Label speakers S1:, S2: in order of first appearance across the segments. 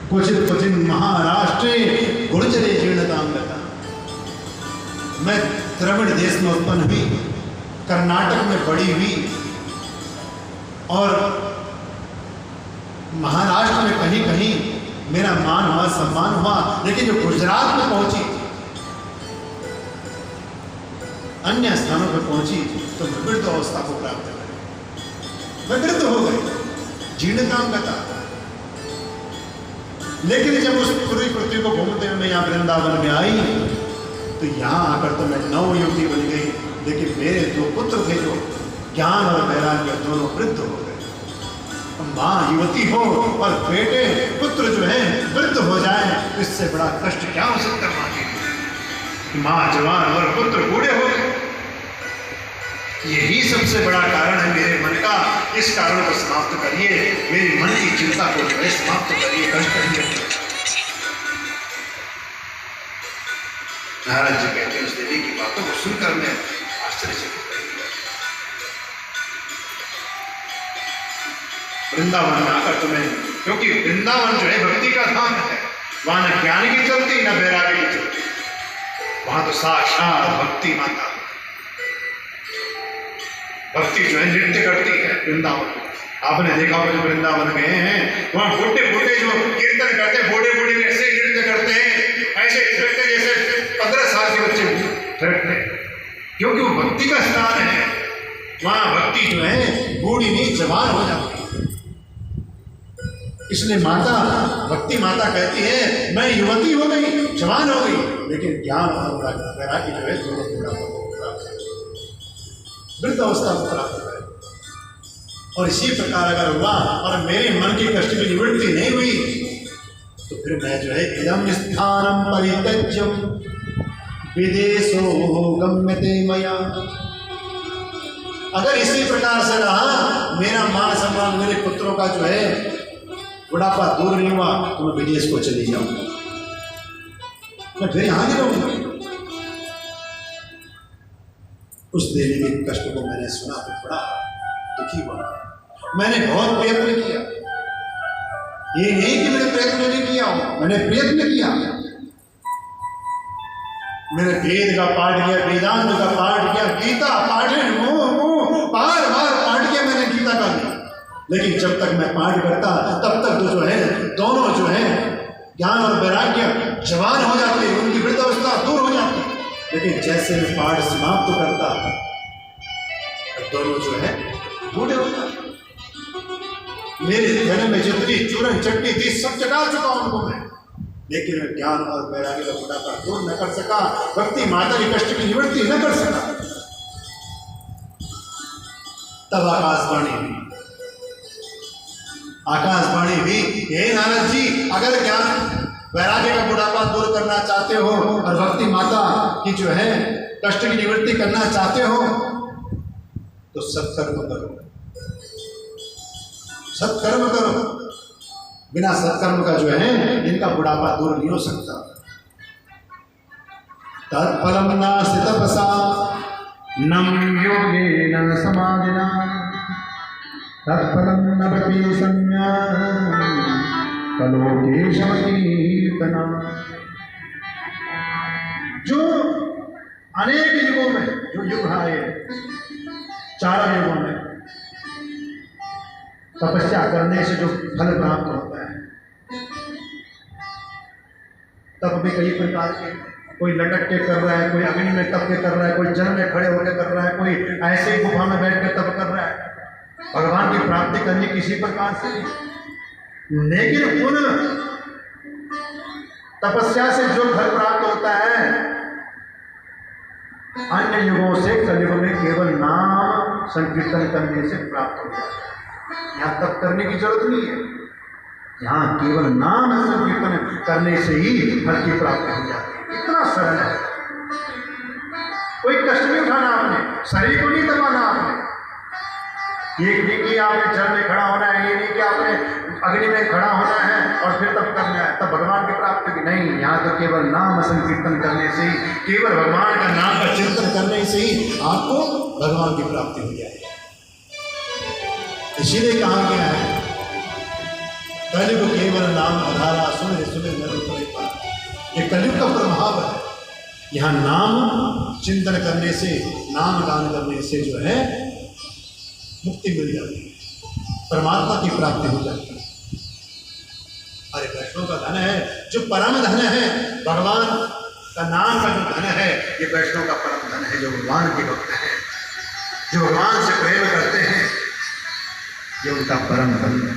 S1: क्वचित क्वचित महाराष्ट्रे गुर्जरे जीर्णतांगता। मैं द्रविड़ देश में उत्पन्न हुई, कर्नाटक में बड़ी हुई और महाराष्ट्र में कहीं कहीं मेरा मान हुआ, सम्मान हुआ, लेकिन जो गुजरात में पहुंची, अन्य स्थानों पर पहुंची तो वृद्ध अवस्था को प्राप्त कर मैं वृद्ध हो गई, जीर्णतांगता। लेकिन जब उस पूरी पृथ्वी को घूमते हुए मैं यहाँ वृंदावन में आई तो यहाँ आकर तो मैं नव युवती बन गई, लेकिन मेरे दो पुत्र थे जो ज्ञान और वैराग्य दोनों वृद्ध हो गए। माँ युवती हो और बेटे पुत्र जो है वृद्ध हो जाए, इससे बड़ा कष्ट क्या हो सकता है माँ के? माँ जवान और पुत्र बूढ़े हो गए। यही सबसे बड़ा कारण है मेरे मन का। इस कारण को समाप्त करिए, मेरी मन की चिंता को जो है समाप्त करिए, कष्ट करिए। नारद जी कहते हैं उस देवी की बातों को सुनकर मैं आश्चर्यचकित रह गया। वृंदावन में आकर तुम्हें, क्योंकि वृंदावन जो है भक्ति का धाम है, वहां न ज्ञान की चलती न वैराग्य की चलती, वहां तो साक्षात भक्ति माता, भक्ति जो है नृत्य करती है वृंदावन। आपने देखा होगा जो वृंदावन गए हैं वहां बूढ़े बूढ़े जो कीर्तन करते हैं, बूढ़े बूढ़े ऐसे नृत्य करते हैं, ऐसे थिरकते जैसे 15 साल के बच्चे थिरकते, क्योंकि वो भक्ति का स्थान है। वहां भक्ति जो है बूढ़ी नहीं जवान हो जाती है। इसलिए माता, भक्ति माता कहती है मैं युवती हो गई, जवान हो गई, लेकिन ज्ञान और वैराग्य जो है दोनों पूरा हो, वृद्ध अवस्था को प्राप्त करें। और इसी प्रकार अगर हुआ और मेरे मन की कष्ट की निवृत्ति नहीं हुई तो फिर मैं जो है इदं स्थानम परित्यज्यम विदेशो गम्यते मया। अगर इसी प्रकार से रहा, मेरा मान सम्मान मेरे पुत्रों का जो है बुढ़ापा दूर नहीं हुआ तो मैं विदेश को चली जाऊंगा, मैं फिर यहां नहीं रहूंगा। उस देवी के कष्ट को मैंने सुना तो बड़ा दुखी हुआ। मैंने बहुत प्रयत्न किया, ये नहीं कि मैंने प्रयत्न नहीं किया, मैंने प्रयत्न किया। मैंने वेद का पाठ किया, वेदांत का पाठ किया, गीता पाठ बार बार पाठ किया मैंने गीता का भी, लेकिन जब तक मैं पाठ करता तब तक तो जो है दोनों जो है ज्ञान और वैराग्य जवान हो जाते, उनकी वृद्ध अवस्था दूर हो जाती। लेकिन जैसे मैं पाठ समाप्त करता दोनों जो है बूढ़े हो जाते। मेरे घर में जितनी चूरन चटनी थी सब चटा चुका उनको मैं, लेकिन मैं ज्ञान और वैराग्य का बुढ़ापा दूर न कर सका, भक्ति माता की कष्ट की निवृत्ति न कर सका। तब आकाशवाणी भी हे नारद जी, अगर ज्ञान वैराग्य का बुढ़ापा दूर करना चाहते हो और भक्ति माता की जो है कष्ट की निवृत्ति करना चाहते हो तो सत्कर्म करो, सत्कर्म करो। बिना सत्कर्म का जो है इनका बुढ़ापा दूर नहीं हो सकता। तत्फलम नास्ति तपसा नम योगेन समाधिना तत्फलम नभते संज्ञा कलोकेशव कीर्तना। जो अनेक युगों में जो युग आए, चारों युगों में तपस्या करने से जो फल प्राप्त होता है, तप भी कई प्रकार के, कोई लटक के कर रहा है, कोई अग्नि में तप के कर रहा है, कोई जल में खड़े होकर कर रहा है, कोई ऐसे ही गुफा में बैठ के तप कर रहा है। भगवान की प्राप्ति करनी किसी प्रकार से, लेकिन उन तपस्या से जो फल प्राप्त होता है अन्य युगों से कलयुग में केवल नाम संकीर्तन करने से प्राप्त होता है। यहाँ तप करने की जरूरत नहीं है, यहाँ केवल नाम संकीर्तन करने से ही फल की प्राप्ति हो जाती है। इतना सरल है, कोई कष्ट नहीं उठाना आपने, शरीर को नहीं दबाना आपने। ये नहीं कि आपने जल में खड़ा होना है, ये नहीं कि आपने अग्नि में खड़ा होना है और फिर तब करना है, तब भगवान की प्राप्ति की नहीं। यहाँ तो केवल नाम संकीर्तन करने से ही, केवल भगवान का नाम का चिंतन करने से ही आपको भगवान की प्राप्ति हो जाएगी। इसीलिए कहा गया है कलयुग केवल नाम आधारा सुमिर सुमिर नर उतरे पार। ये कलयुग का प्रभाव है। यहाँ नाम चिंतन करने से, नाम गान करने से जो है मुक्ति मिल जाती है, परमात्मा की प्राप्ति हो जाती है। अरे वैष्णव का धन है जो परम धन है, भगवान का नाम का जो धन है, ये वैष्णव का परम धन है। जो भगवान के भक्त हैं, जो भगवान से प्रेम करते हैं, ये उनका परम धन है।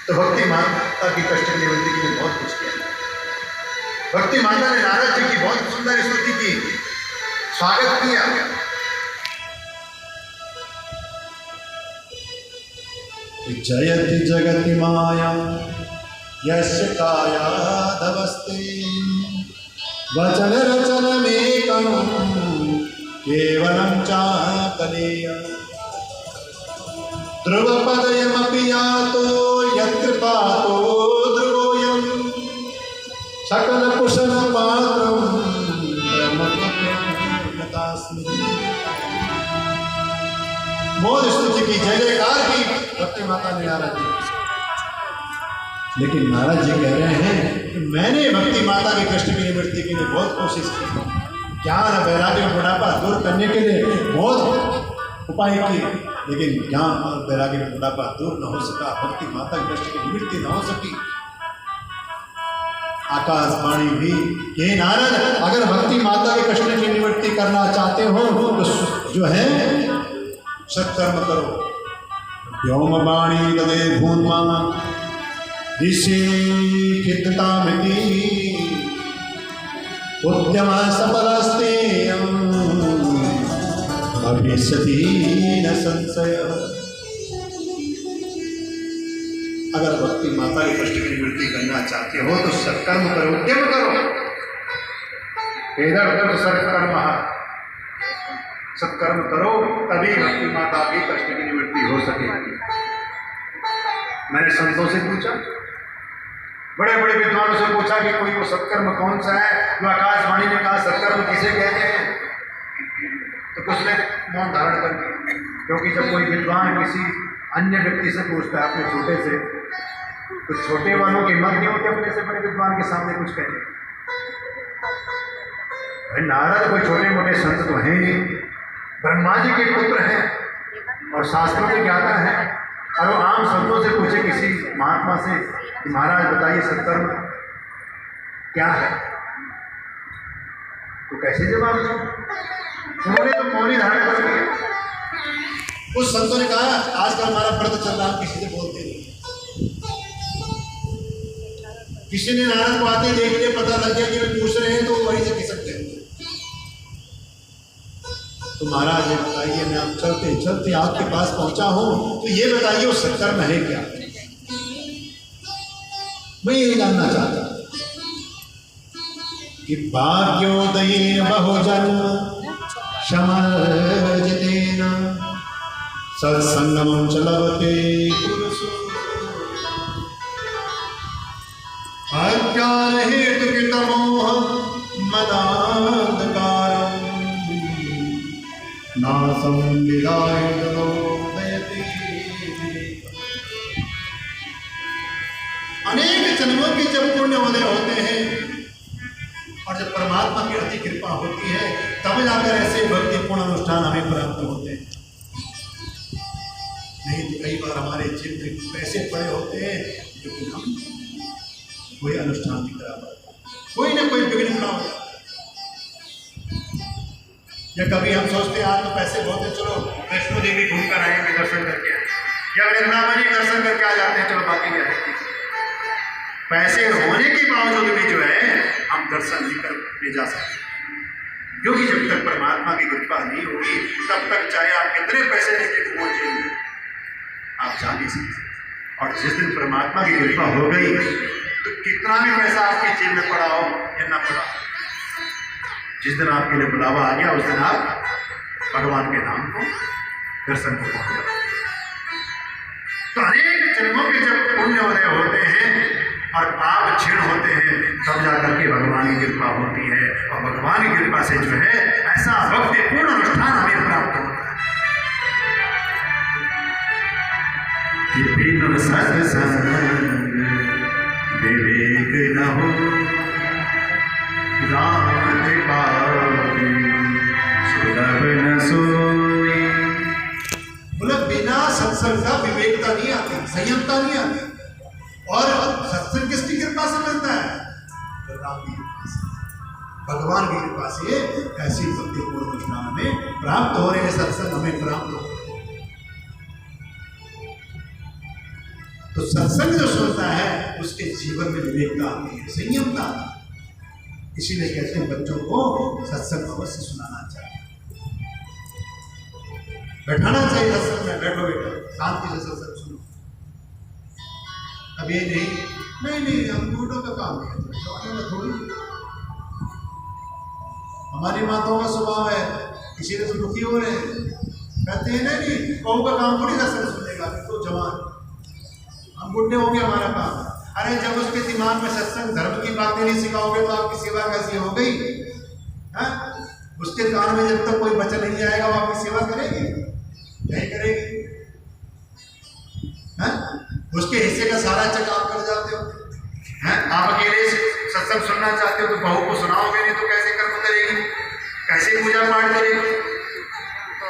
S1: तो भक्ति माता की कष्ट की निवृत्ति के लिए बहुत कुछ किया। भक्ति माता ने नारद जी की बहुत सुंदर स्तुति की, स्वागत किया। जयति जगति माया यस्य कायाधवस्ते वचन रचनमेकं केवलं चाकलेयम् ध्रुवपदयमपि यातो यत्कृपातो ध्रुवोऽयं सकलकुशलपात्रं ब्रह्मज्ञानदास्मि। मोद स्तुति की, जय जयकार की भक्ति माता ने नारद जी। लेकिन नारद जी कह रहे हैं कि मैंने भक्ति माता के कष्ट की निवृत्ति के लिए बहुत कोशिश की, ज्ञान वैराग्य और बुढ़ापा दूर करने के लिए बहुत उपाय किए, लेकिन ज्ञान और वैराग्य और बुढ़ापा दूर न हो सका, भक्ति माता के कष्ट की निवृत्ति न हो सकी। आकाशवाणी भी, हे नारद, अगर भक्ति माता के कष्ट की निवृत्ति करना चाहते हो तो जो है सत्कर्म करो। व्योम वाणी तदे भून्मा ऋषि खिद्यतामिति उद्यम सफलस्तेयं भविष्यति न संशय। अगर भक्ति माता के कष्ट की निवृत्ति करना चाहते हो तो सत्कर्म करो, उद्यम करो। वेदर्थ सत्कर्म, सत्कर्म करो, तभी भक्ति माता की कष्ट की निवृत्ति हो सकेगी। मैंने संतों से पूछा, बड़े बड़े विद्वानों से पूछा कि कोई वो सत्कर्म कौन सा है। जो आकाशवाणी ने कहा सत्कर्म किसे कहते हैं, तो कुछ ने मौन धारण कर दिया, क्योंकि जब कोई विद्वान किसी अन्य व्यक्ति से पूछता है, अपने छोटे से, तो छोटे वालों के मत नहीं होते अपने से बड़े विद्वान के सामने कुछ कहने। भाई नारद कोई छोटे मोटे संत तो हैं नहीं, ब्रह्मा जी के पुत्र हैं और शास्त्रों के ज्ञाता हैं। और वो आम संतों से पूछे किसी महात्मा से कि महाराज बताइए सत्कर्म क्या है, तो कैसे जवाब दें? उन्होंने तो मौनी धारण कर लिया। उस संतों ने कहा आजकल हमारा व्रत चल रहा है, किसी से बोलते नहीं। किसी ने नारद को आते देख लिया, पता लग गया कि वे पूछ रहे हैं, तो वहीं से खिसकते हैं। तो महाराज ये बताइए, मैं आप चलते चलते आपके पास पहुंचा हूं, तो ये बताइए वो सत्कर्म है क्या? मैं यही जानना चाहता कि भाग्योदयेन बहुजन्म समर्जितेन सत्संगमं च लभते पुरुषो अज्ञान हेतुकृतमोह मदान्धकारम् नासं विदाय तदोदयति। अनेक जन्मों के जब पुण्य उदय होते हैं और जब परमात्मा की अति कृपा होती है, तब जाकर ऐसे भक्तिपूर्ण अनुष्ठान हमें प्राप्त होते हैं। नहीं तो कई बार हमारे चित्र पैसे पड़े होते हैं, लेकिन हम कोई अनुष्ठान नहीं करा पाते, कोई ना कोई विघ्न खड़ा हो जाता है। या कभी हम सोचते हैं आज तो पैसे बहुत है, चलो वैष्णो देवी घूमकर आएंगे, दर्शन करके आए, या वृंदावन जी दर्शन करके आ जाते हैं, चलो बाकी क्या है। पैसे होने के बावजूद भी जो है हम दर्शन नहीं कर ले जा सकते, क्योंकि जब तक परमात्मा की कृपा नहीं होगी तब तक चाहे आप कितने पैसे लेके पहुंचेंगे आप जा नहीं सकते। और जिस दिन परमात्मा की कृपा हो गई तो कितना भी पैसा आपकी जेब में पड़ा हो या ना पड़ा, जिस दिन आपके लिए बुलावा आ गया उस दिन आप भगवान के नाम को दर्शन को पहुंच जाते। तो अनेक जन्मों के जब पुण्य उदय होते हैं और पाप क्षीण होते हैं, तब जाकर के भगवान की कृपा होती है, और भगवान की कृपा से जो है ऐसा भक्तिपूर्ण अनुष्ठान हमें प्राप्त होता है कि बिन सत्संग विवेक न हो राम कृपा सुलभ न सोई। बोला बिना सत्संग का विवेकता नहीं आती, संयमता नहीं आती। और सत्संग किसकी कृपा से मिलता है? राम की कृपा से, भगवान की कृपा से ऐसी भक्ति पूर्ण कृष्णा में प्राप्त हो रहे हैं, सत्संग हमें प्राप्त हो रहे हैं। तो सत्संग जो सुनता है उसके जीवन में विवेकता आती है, संयमता आती है। इसीलिए कहते हैं बच्चों को सत्संग अवश्य सुनाना चाहिए, बैठाना चाहिए सत्संग में। बैठो बेटा, शांति से सत्संग सुनो। अब ये नहीं हम बूढ़ों का काम है, जवानों का थोड़ी। हमारी माताओं का स्वभाव है, इसीलिए तो दुखी हो रहे हैं। कहते हैं नहीं बहू का काम थोड़ी सत्संग सुनेगा, तो जवान हम बुढ़े हो गए, हमारा काम। अरे जब उसके दिमाग में सत्संग धर्म की बातें नहीं सिखाओगे तो आपकी सेवा कैसी हो गई? उसके कान में जब तक कोई वचन नहीं जाएगा वो आपकी सेवा करेगी? नहीं करेगी। उसके हिस्से का सारा चक आप कर जाते हो। आप अकेले सत्संग सुनना चाहते हो तो बहू को सुनाओगे, नहीं तो कैसे कर्म करेगी, कैसे पूजा पाठ करेगी?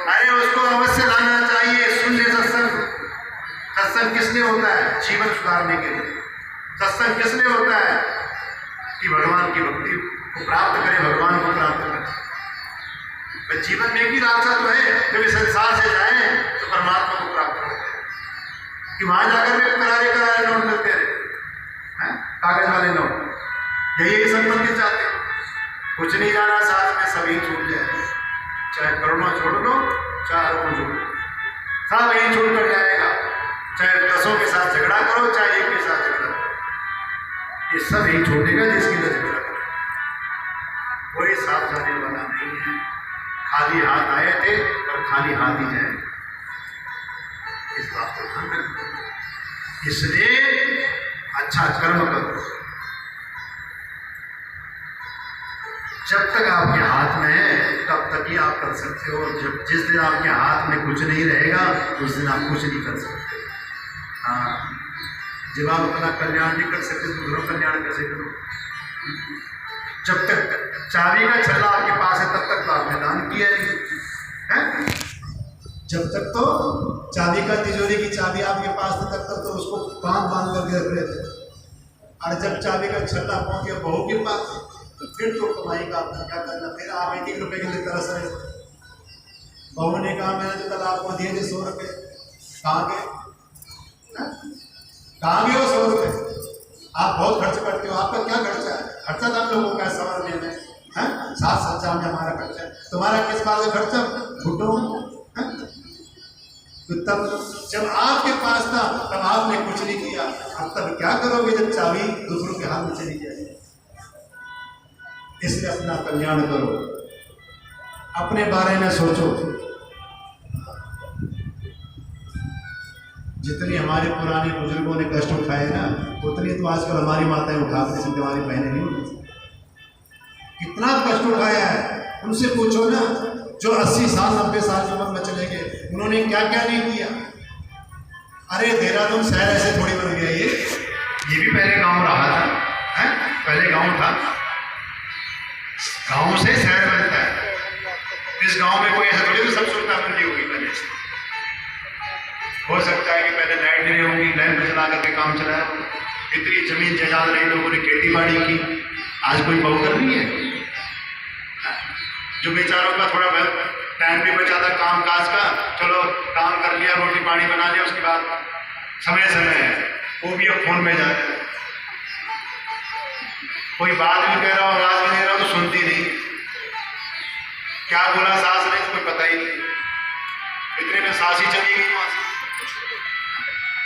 S1: अरे उसको अवश्य लाना चाहिए, सुन ले सत्संग। सत्संग किस लिए होता है? जीवन सुधारने के लिए। सत्संग किस लिए होता है? कि भगवान की भक्ति को प्राप्त करे, भगवान को प्राप्त करे। तो जीवन में भी रास्ता तो है, जब इस संसार से जाए तो परमात्मा को प्राप्त करें। कि वहां जाकर के करारे नोट मिलते रहे, कागज वाले नोट। यही संपत्ति चाहते हो, कुछ नहीं जाना साथ में, सभी छूट जाए। चाहे करोड़ों छोड़ लो, चाहे अरबों छोड़ लो, सब यही छूट कर जाएगा। चाहे 10 के साथ झगड़ा करो, चाहे 1 के साथ झगड़ा करो, ये सब यही छोड़ेगा जिसके लिए झगड़ा करो। कोई साथ जाने वाला नहीं है। खाली हाथ आए थे और खाली हाथ ही जाएंगे, इस बात को ध्यान रखो। इसलिए अच्छा कर्म करो। जब तक आपके हाथ में है तब तक ही आप कर सकते हो। जब जिस दिन आपके हाथ में कुछ नहीं रहेगा उस दिन आप कुछ नहीं कर सकते। जब आप अपना कल्याण नहीं कर सकते तो दूसरों कल्याण कैसे करो? जब तक चाबी का छल्ला आपके पास है तब तक तो आपने दान किया नहीं है। जब तक तो चाबी का, तिजोरी की चाबी आपके पास थी तब तक तो उसको बांध करके रख रहे थे। और जब चाबी का छल्ला पहुंच गया बहू के पास तो फिर तो कमाई का आपने क्या करना? फिर आप 1-1 रुपये के लिए तरस रहे। बहू ने कहा मैंने तो कल आपको दिए थे 100 रुपये, कहाँ गए? कहाँ गए वो 100 रुपये? आप बहुत खर्च करते हो, आपका क्या खर्चा है? खर्चा तो हम लोगों का सवाल लेना है, साथ सच्चा में हमारा खर्चा है। तुम्हारा किस बात का खर्चा? घुटो। तो तब जब आपके पास था तब आपने कुछ नहीं किया, अब तब क्या करोगे जब चाबी दूसरों के हाथ में चली जाएगी? इसलिए अपना कल्याण करो, अपने बारे में सोचो। जितनी हमारे पुराने बुजुर्गों ने कष्ट उठाए ना, उतनी तो आजकल हमारी माताएं उठाती हैं, हमारी बहनें नहीं उठाती। कितना कष्ट उठाया है, उनसे पूछो ना। जो 80 साल 90 साल की उम्र में चले गए, उन्होंने क्या क्या नहीं किया। अरे देहरादून शहर ऐसे थोड़ी बन गया, ये भी पहले गांव रहा था, पहले गांव था। गांव से शहर बनता है। इस गांव में कोई ऐसा थोड़ी तो सब सुविधा मिली होगी पहले से। हो सकता है कि पहले लाइट नहीं होगी, लैंप चला करके काम चलाया। इतनी जमीन जायदाद रही, लोगों ने खेती बाड़ी की। आज कोई बहू कर रही है? जो बेचारों का थोड़ा बहुत टाइम भी बचा था काम काज का, चलो काम कर लिया, रोटी पानी बना लिया, उसके बाद समय है, वो भी अब फोन में जा रहे। कोई बात भी कह रहा हो, आवाज भी नहीं रहा तो सुनती नहीं। क्या बोला सास ने कोई पता ही नहीं। इतने में सास ही चली गई वहां से।